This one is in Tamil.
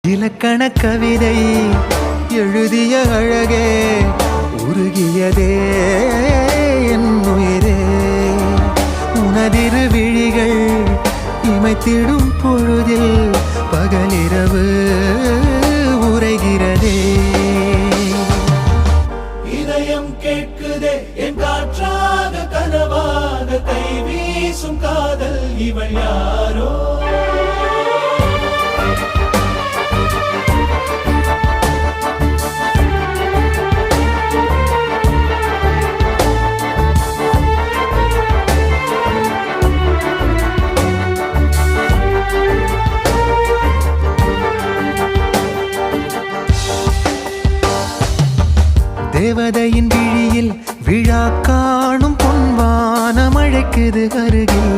இலக்கண கவிதை எழுதிய அழகே உருகியதே என் உயிரே உனதிரு விழிகள் இமைத்திடும் பொழுதில் பகலிரவு உரைகிறதே இதயம் கேட்குதே என் காற்றாக கனவாக கை வீசும் காதல் இவள் யாரோ தேவதையின் விழியில் விழா காணும் பொன்வானம் அழைக்குது அருகில்